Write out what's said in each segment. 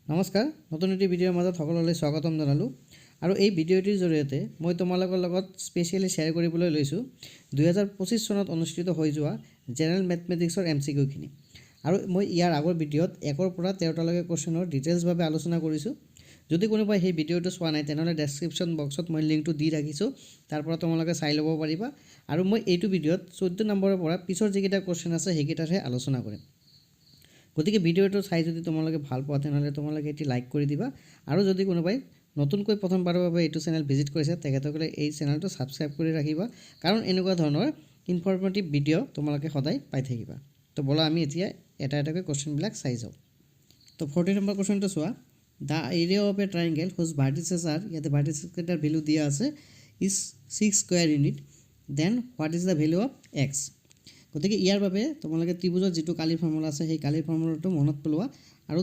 নমস্কাৰ নতুন এটি ভিডিঅ'ৰ মাজত সকলোলৈ স্বাগতম জনালোঁ আৰু এই ভিডিঅ'টিৰ জৰিয়তে মই তোমালোকৰ লগত স্পেচিয়েলি শ্বেয়াৰ কৰিবলৈ লৈছোঁ 2025 চনত অনুষ্ঠিত হৈ যোৱা জেনেৰেল মেথমেটিক্সৰ MCQ-খিনি আৰু মই ইয়াৰ আগৰ ভিডিঅ'ত 1ৰ পৰা 13টালৈকে কোৱেশ্যনৰ ডিটেইলছভাৱে আলোচনা কৰিছোঁ। যদি কোনোবাই সেই ভিডিঅ'টো চোৱা নাই তেনেহ'লে ডেছক্ৰিপশ্যন বক্সত মই লিংকটো দি ৰাখিছোঁ, তাৰ পৰা তোমালোকে চাই ল'ব পাৰিবা। আৰু মই এইটো ভিডিঅ'ত 14 নম্বৰৰ পৰা পিছৰ যিকেইটা কোৱেশ্যন আছে সেইকেইটাৰহে আলোচনা কৰিম। গতিকে ভিডিঅ'টো চাই যদি তোমালোকে ভাল পোৱা তেনেহ'লে তোমালোকে এটি লাইক কৰি দিবা আৰু যদি কোনোবাই নতুনকৈ প্ৰথমবাৰৰ বাবে এইটো চেনেল ভিজিট কৰিছে তেখেতসকলে এই চেনেলটো ছাবস্ক্ৰাইব কৰি ৰাখিবা, কাৰণ এনেকুৱা ধৰণৰ ইনফৰ্মেটিভ ভিডিঅ' তোমালোকে সদায় পাই থাকিবা। তো বলা আমি এতিয়া এটা এটাকৈ কোৱেশ্যনবিলাক চাই যাওঁ। তো 40 নম্বৰ কোৱেশ্যনটো চোৱা, the area of a triangle whose vertices are, ইয়াতে ভাৰ্টিচেছ কেইটাৰ ভেলু দিয়া আছে is 6 square unit, then what is the value of X. গতিকে ইয়াৰ বাবে তোমালোকে ত্ৰিভুজৰ যিটো কালিৰ ফৰ্মুলা আছে সেই কালিৰ ফৰ্মুলাটো মনত পেলোৱা আৰু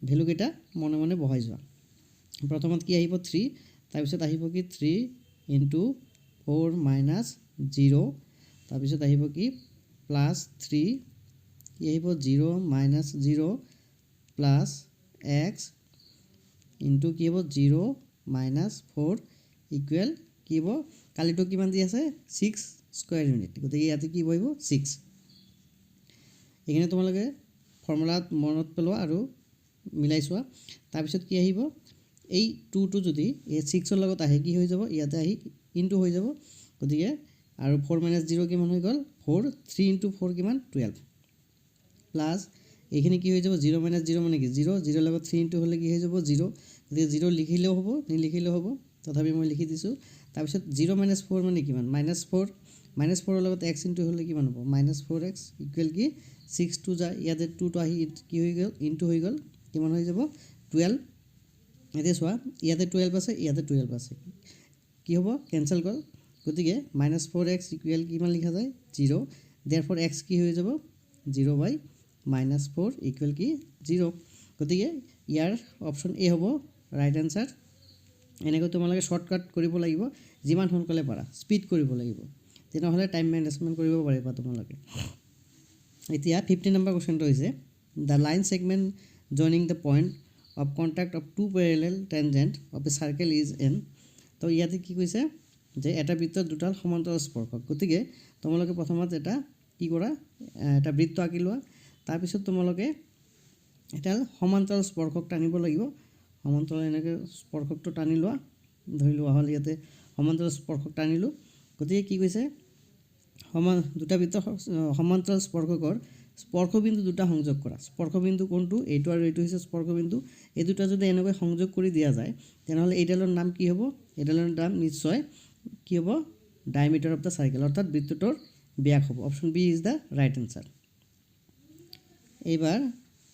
ভেলুকেইটা মনে মনে বহাই যোৱা। প্ৰথমত কি আহিব 3, তাৰপিছত আহিব কি 3 × 4 - 0, তাৰপিছত আহিব কি +3, কি আহিব 0 - 0 + x ইনটু কি হ'ব 0 - 4 ইকুৱেল কি হ'ব, কালিটো কিমান দি আছে 6 স্কুৱেৰ ইউনিট, গতিকে ইয়াতে কি বহিব 6। এইখিনি তোমালোকে ফৰ্মুলাত মনত পেলোৱা আৰু মিলাই চোৱা। তাৰপিছত কি আহিব, এই 2টো যদি এই 6ৰ লগত আহে কি হৈ যাব, ইয়াতে আহি ইনটু হৈ যাব, গতিকে আৰু 4 - 0 কিমান হৈ গ'ল 4, 3 × 4 কিমান 12, প্লাছ এইখিনি কি হৈ যাব 0 - 0 মানে কি 0, 0ৰ লগত 3 ইনটু হ'লে কি হৈ যাব 0, গতিকে 0 লিখিলেও হ'ব নিলিখিলেও হ'ব, তথাপি মই লিখি দিছোঁ। তাৰপিছত 0 - 4 মানে কিমান -4, -4ৰ লগত x ইনটু হ'লে কিমান হ'ব -4x ইকুৱেল কি 6 2 যায়, ইয়াতে 2টো আহি কি হৈ গ'ল ইনটু হৈ গ'ল, কিমান হৈ যাব 12। এতিয়া চোৱা ইয়াতে 12 আছে ইয়াতে 12 আছে, কি হ'ব কেঞ্চেল গ'ল, গতিকে -4x ইকুৱেল কিমান লিখা যায় 0, দেৰফৰ x কি হৈ যাব 0/-4 ইকুৱেল কি 0, গতিকে ইয়াৰ অপশ্যন এ হ'ব ৰাইট এনচাৰ। এনেকৈ তোমালোকে শ্বৰ্টকাট কৰিব লাগিব, যিমান সোনকালে পাৰা স্পীড কৰিব লাগিব, তেনেহ'লে টাইম মেনেজমেণ্ট কৰিব পাৰিবা তোমালোকে। এতিয়া 50 নম্বৰ কুৱেশ্যনটো হৈছে the line segment joining the point of contact of 2 parallel tangent of a circle is an. তো ইয়াতে কি কৈছে যে এটা বৃত্তৰ দুটা সমান্তৰাল স্পৰ্শক, গতিকে তোমালোকে প্ৰথমত এটা কি কৰা এটা বৃত্ত আঁকি লোৱা, তাৰপিছত তোমালোকে এটা সমান্তৰাল স্পৰ্শক টানিব লাগিব। সমান্তৰাল এনেকৈ স্পৰ্শকটো টানি লোৱা, ধৰি লোৱা হ'ল ইয়াতে সমান্তৰাল স্পৰ্শক টানিলোঁ, গতিকে কি কৈছে দুটা বৃত্ত সমান্তৰাল স্পৰ্শকৰ স্পৰ্শবিন্দু দুটা সংযোগ কৰা। স্পৰ্শবিন্দু কোনটো, এইটো আৰু এইটো হৈছে স্পৰ্শবিন্দু, এই দুটা যদি এনেকৈ সংযোগ কৰি দিয়া যায় তেনেহ'লে এইডালৰ নাম কি হ'ব, এইডালৰ নাম নিশ্চয় কি হ'ব ডায়মিটাৰ অফ দ্য চাৰ্কেল, অৰ্থাৎ বৃত্তটোৰ ব্যাস হ'ব। Option B is the right answer. এইবাৰ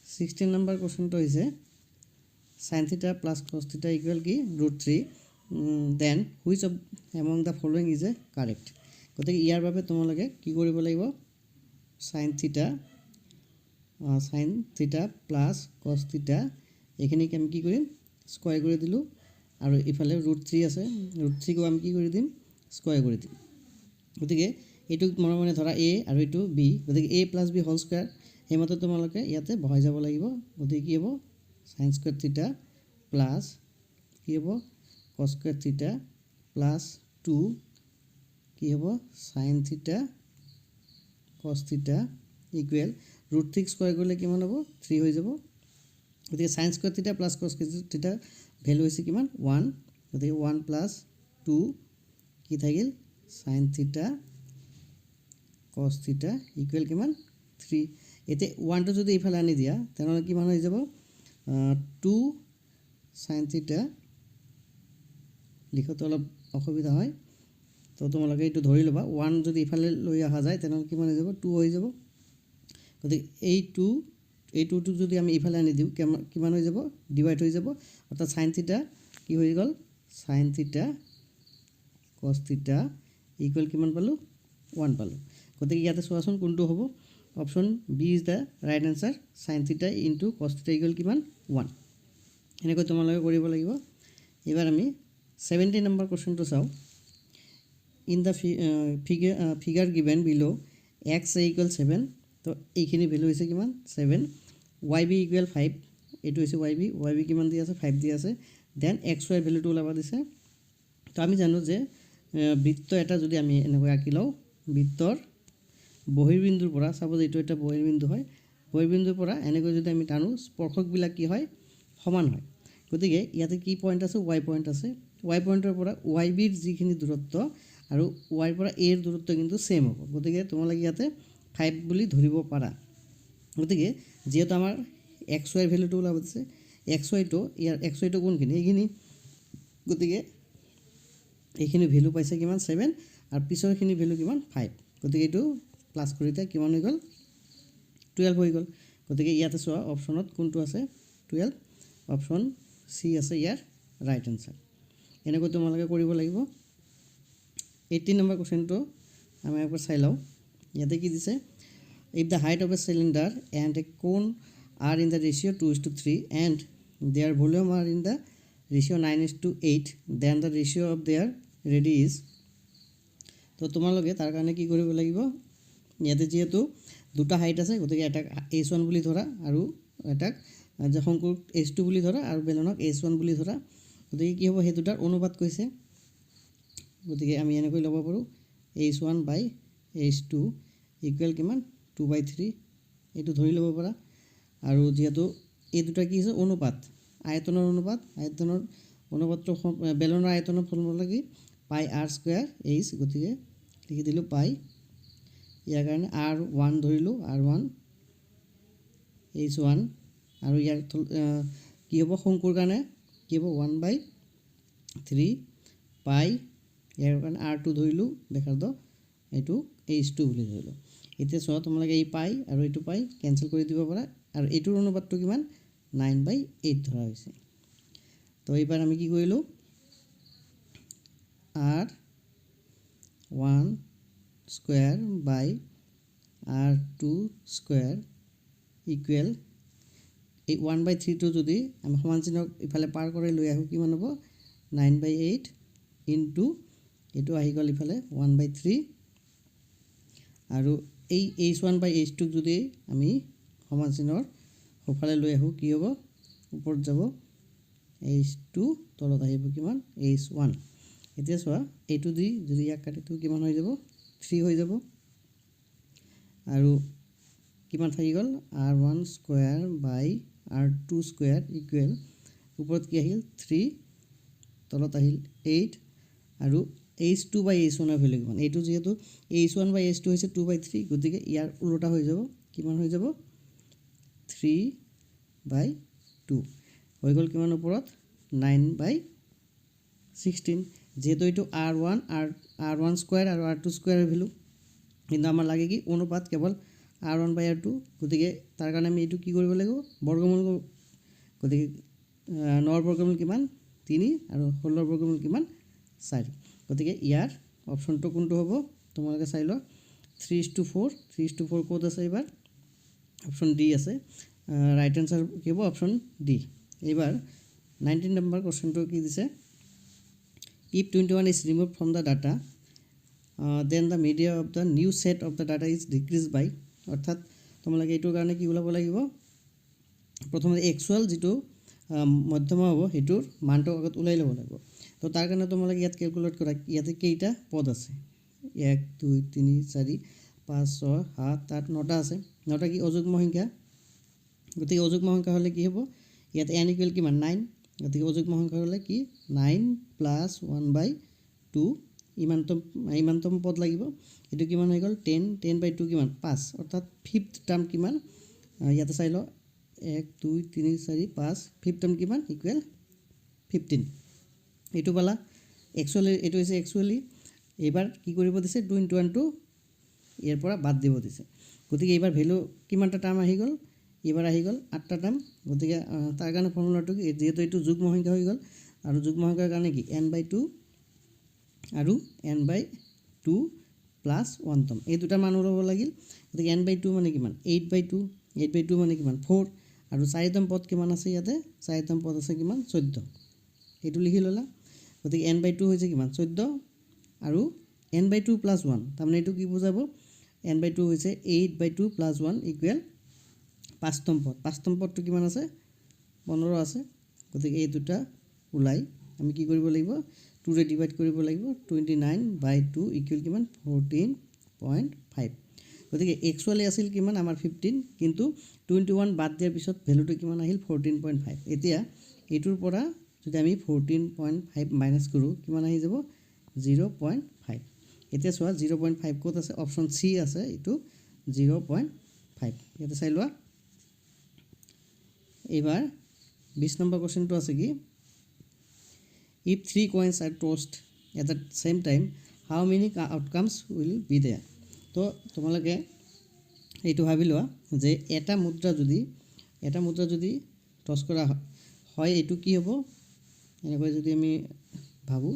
16 নম্বৰ কুৱেশ্যনটো হৈছে sin θ + cos θ ইকুৱেল কি √3, then which of among the following is a correct. গতিকে ইয়াৰ বাবে তোমালোকে কি কৰিব লাগিব, sin θ + cos θ এইখিনিক আমি কি কৰিম স্কোৱাৰ কৰি দিলোঁ, আৰু ইফালে √3 আছে, √3 আমি কি কৰি দিম স্কোৱাৰ কৰি দিম। গতিকে এইটো মনে মনে ধৰা a আৰু এইটো b, গতিকে a + b হোল স্কোৱাৰ সেইমতে তোমালোকে ইয়াতে বহাই যাব লাগিব। গতিকে কি হ'ব sin স্কোৱাৰ θ প্লাছ কি হ'ব cos স্কোৱাৰ θ প্লাছ 2 কি হ'ব sin θ cos θ ইকুৱেল √3 স্কোৱাৰ কৰিলে কিমান হ'ব 3 হৈ যাব। গতিকে sin square θ plus cos θ value হৈছে কিমান 1, গতিকে 1 + 2 কি থাকিল sin θ cos θ ইকুৱেল কিমান 3। এতিয়া 1টো যদি এইফালে আনি দিয়া তেনেহ'লে কিমান হৈ যাব 2 sin θ, লিখোঁতে অলপ অসুবিধা হয়, তো তোমালোকে এইটো ধৰি ল'বা। 1 যদি ইফালে লৈ অহা যায় তেনেহ'লে কিমান হৈ যাব 2 হৈ যাব। গতিকে এই 2টো যদি আমি ইফালে আনি দিওঁ কিমান হৈ যাব ডিভাইড হৈ যাব, অৰ্থাৎ sin θ কি হৈ গ'ল sin θ cos θ ইকুৱেল কিমান পালোঁ 1 পালোঁ। গতিকে ইয়াতে চোৱাচোন কোনটো হ'ব, option B is the right answer, sin θ × cos θ equal কিমান 1। এনেকৈ তোমালোকে কৰিব লাগিব। এইবাৰ আমি 70 নম্বৰ কুৱেশ্যনটো চাওঁ। In the figure given below' x = 7, তো এইখিনি ভেলু হৈছে কিমান 7, y b = 5, এইটো হৈছে YB কিমান দি আছে 5 দি আছে দেন XY ভ্যালুটো ওলাব দিছে তো আমি জানো যে বৃত্ত এটা যদি আমি এনেকৈ আঁকি লওঁ বৃত্তৰ বহিৰ্বিন্দুৰ পৰা সাপোজ এইটো এটা বহিৰ্বিন্দু হয় বহিৰ্বিন্দুৰ পৰা এনেকৈ যদি আমি টানো স্পৰ্শকবিলাক কি হয় সমান হয় গতিকে ইয়াতে কি পইণ্ট আছে Y পইণ্ট আছে Y পইণ্টৰ পৰা YB ৰ যিখিনি দূৰত্ব আৰু Y ৰ পৰা A ৰ দূৰত্ব কিন্তু সেম হ'ব গতিকে তোমালোকে ইয়াতে 5 বুলি ধৰিব পাৰা গতিকে যেহেতু আমাৰ XY ভ্যালুটো ওলাব দিছে XY টো ইয়াৰ XY টো কোনখিনি এইখিনি গতিকে এইখিনি ভ্যালু পাইছে কিমান 7 আৰু পিছৰখিনি ভ্যালু কিমান 5 গতিকে এইটো প্লাস কৰিতে কিমান হৈ গ'ল 12 হৈ গ'ল গতিকে ইয়াতে চোৱা অপচনত কোনটো আছে 12 অপচন সি আছে ইয়াৰ ৰাইট আনসাৰ এনেকৈ তোমালোকে কৰিব লাগিব 18 নম্বৰ কোৱেশ্চনটো আমি একবাৰ চাই লওঁ ইয়াতে কি দিছে if the height of a cylinder and a cone are in the ratio 2:3 and their volume are in the ratio 9:8 then the ratio of their radius তো তোমালোকে তাৰ কাৰণে কি কৰিব লাগিব ইয়াতে যেহেতু দুটা হাইট আছে গতিকে এটা h1 বুলি ধৰা আৰু এটা যে শংকুক h2 বুলি ধৰা আৰু বেলনক h1 বুলি ধৰা গতিকে কি হ'ব সেই দুটাৰ অনুপাত কৈছে গতিকে আমি এনেকৈ ল'ব পাৰো h1 / h2 ইকুৱেল কিমান 2/3 এইটো ধৰি ল'ব পাৰা আৰু যেহেতু এই দুটা কি আছে অনুপাত আয়তনৰ অনুপাতটো বেলনৰ আয়তনৰ ফৰ্মুলা কি পাই r² h গতিকে লিখি দিলো পাই ইয়াৰ কাৰণে r1 ধৰিলো r1 h1 আৰু ইয়াৰ কি হ'ব শংকুৰ কাৰণে কি হ'ব 1/3 পাই ইয়াৰ কাৰণে r2 ধৰিলো দেখাৰ দ এইটো h2 বুলি ধৰিলো এতিয়া চোৱা তোমালোকে এই পাই আৰু এইটো পাই কেনসেল কৰি দিব পাৰা আৰু এইটোৰ অনুপাতটো কিমান 9/8 ধৰা হৈছে তো এইবাৰ আমি কি কৰিলো r1 স্কয়াৰ বাই r2 স্কয়াৰ ইকুৱেল এই 1/3 টো যদি আমি সমান চিহ্ন ইফালে পাৰ কৰি লৈ আহো কিমান হ'ব 9/8 ইনটু এটো আহি গল ইফালে 1/3 আৰু এই h1/h2 যদি আমি সমান চিহ্নৰ সফালে লৈ আহো কি হ'ব ওপৰত যাব h2 তলত আহিব কিমান h1 এতিয়া চোৱা এইটো দি যদি ইয়াক কাটি তো কিমান হৈ যাব 3 হৈ যাব আৰু কিমান থাকি গল r1 স্কয়াৰ বাই r2 স্কয়াৰ ইকুৱেল ওপৰত কি আহিল 3 তলত আহিল 8 আৰু h2/h1 এর ভ্যালু কিমান এইটো যেহেতু h1/h2 হৈছে 2/3 গতিকে ইয়াৰ উল্টা হৈ যাব কিমান হৈ যাব 3/2 হৈ গল কিমান ওপৰত 9/16 যেহেতু এইটো r1 স্কয়াৰ আৰু r2 স্কয়াৰেৰ ভ্যালু কিন্তু আমাৰ লাগে কি অনুপাত কেৱল r1/r2 গতিকে তাৰ কাৰণে আমি এইটো কি কৰিব লাগিব বৰ্গমূল গতিকে 9 ৰ বৰ্গমূল কিমান 3 আৰু 16 ৰ বৰ্গমূল কিমান 4 গতিকে ইয়াৰ অপচনটো কোনটো হ'ব তোমালোকে চাই ল 3:4 কোড আছে এবাৰ অপচন ডি আছে ৰাইট আনসাৰ কি হ'ব অপচন ডি এবাৰ 19 নম্বৰ কোশ্চেনটো কি দিছে if 21 is removed from the data then the media of the new set of the data is decreased by অর্থাৎ তোমালোকে এইটোৰ কাৰণে কি ওলাব লাগিব প্ৰথমতে এক্সুয়াল যেটো মধ্যমা হ'ব হেতুৰ মানটো আগত উলাই ল'ব লাগিব তো তাৰ কাৰণে তোমালোকে ইয়াত ক্যালকুলেট কৰা ইয়াতে কেইটা পদ আছে 1 2 3 4 5 6 7 8 9টা আছে 9টা কি অযুগ্ম সংখ্যা গতিকে অযুগ্ম সংখ্যা হলে কি হ'ব ইয়াতে n ইকুৱেল কিমান 9 গতিকে অযুগ্ম সংখ্যা হলে কি 9 প্লাস 1/2 ইমানতম পদ লাগিব এটো কিমান হৈ গল 10/2 কিমান 5 অৰ্থাৎ ফিফথ টার্ম কিমান ইয়াতে চাই ল 1 2 3 4 5 ফিফথ টার্ম কিমান ইকুৱেল 15 এটো বলা একচুয়ালি এটো হৈছে একচুয়ালি এবাৰ কি কৰিব দিছে 2 * 1 টো ইয়াৰ পৰা বাদ দিব দিছে গতিকে এবাৰ ভ্যালু কিমানটা টাৰ্ম আহি গল এবাৰ আহি গল 8টা টাৰ্ম গতিকে তাৰ কাৰণে ফৰ্মুলাটো কি যেহেতু এটো যুগ্ম সংখ্যা হৈ গল আৰু যুগ্ম সংখ্যাৰ কাৰণে কি n/2 আৰু n/2 প্লাস 1 তম এই দুটা মান ওলাব লাগিল গতিকে n/2 মানে কিমান 8/2 মানে কিমান 4 আৰু 4তম পদ কিমান আছে ইয়াতে 4তম পদ আছে কিমান 14 এইটো লিখি ললা গতিকে n/2 হৈছে কিমান 14 আৰু n/2 প্লাস 1 তাৰমানে এইটো কি বুজাব n/2 হৈছে 8/2 প্লাস 1 ইকুৱেল 5তম পদটো কিমান আছে 15 আছে গতিকে এই দুটা ওলাই আমি কি কৰিব লাগিব 2 ৰে ডিভাইড কৰিব লাগিব 29/2 ইকুৱেল কিমান 14.5 গতিকে একচুয়ালি আছিল কিমান আমাৰ 15 কিন্তু 21 বাদ দিয়াৰ পিছত ভ্যালুটো কিমান আহিল 14.5 এতিয়া এইটোৰ পৰা যদি আমি 14.5 মাইনাস কৰো কিমান আহি যাব 0.5 এতিয়া চোৱা 0.5 ক'ত আছে অপচন সি আছে এটো 0.5 এটা চাই লোৱা এবাৰ 20 নম্বৰ কোৱেশ্চনটো আছে কি if 3 coins are tossed at the same time how many outcomes will be there তো তোমালোকে এইটো ভাবি লোৱা যে এটা মুদ্ৰা যদি টস কৰা হয় এইটো কি হ'ব এনেকৈ যদি আমি ভাবো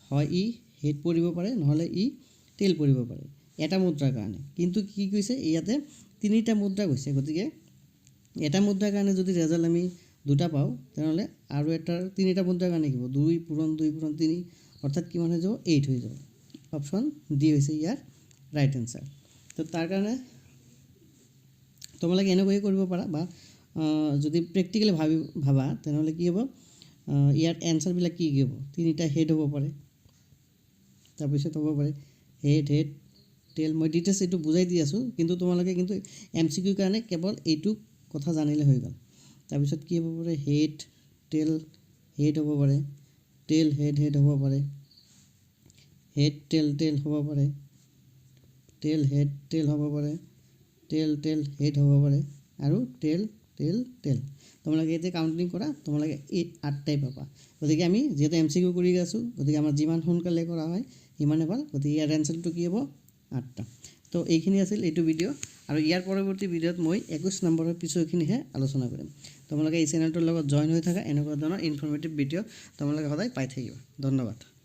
হয় ই হেড পৰিব পাৰে নহলে ই টেল পৰিব পাৰে এটা মুদ্ৰাৰ কাৰণে কিন্তু কি কৈছে ইয়াতে তিনিটা মুদ্ৰা কৈছে গতিকে এটা মুদ্ৰাৰ কাৰণে যদি ৰেজাল্ট আমি দুটা পাও তেনেহলে আৰু এটা তিনিটা মুদ্ৰাৰ কাৰণে কিব 2 পূৰণ 3 অৰ্থাৎ কিমান হৈ যাব 8 হৈ যাব অপচন ডি হৈছে ইয়াৰ ৰাইট আনসাৰ তো তাৰ কাৰণে তোমালোকে এনেকৈ কৰিব পাৰা বা যদি প্ৰ্যাকটিক্যালি ভাবা তেনেহলে কি হ'ব ইয়াৰ আনসাৰ বিলাক কি হ'ব তিনিটা হেড হ'ব পাৰে তাৰপিছত হ'ব পাৰে হেড টেল মই ডিটেইলছ এটো বুজাই দি আছো কিন্তু তোমালোকে কিন্তু এমসিকিউ কাৰণে কেৱল এইটো কথা জানিলে হৈ গল তাৰপিছত কি হ'ব পাৰে হেড টেল হেড হ'ব পাৰে টেল হেড হ'ব পাৰে হেড টেল হ'ব পাৰে টেল হেড টেল হ'ব পাৰে টেল হেড হ'ব পাৰে আৰু টেল তোমালোকে এতে কাউন্টিং কৰা তোমালোকে 8টাই পাবা গতিকে আমি যেটা এমসিকিউ কৰি আছো গতিকে আমাৰ যিমান সোনকালে কৰা হয় ইমানে ভাল গতিকে ইয়াৰ আনসাৰটো কি হ'ব 8টা তো এইখিনি আছিল এইটো ভিডিও আৰু ইয়াৰ পৰৱৰ্তী ভিডিওত মই 21 নম্বৰৰ পিছৰখিনিহে আলোচনা কৰিম তোমালোকে এই চেনেলটোৰ লগত জয়েন হৈ থাকা এনেকুৱা ধৰণৰ ইনফৰমেটিভ ভিডিও তোমালোকে সদায় পাই থাকিবা ধন্যবাদ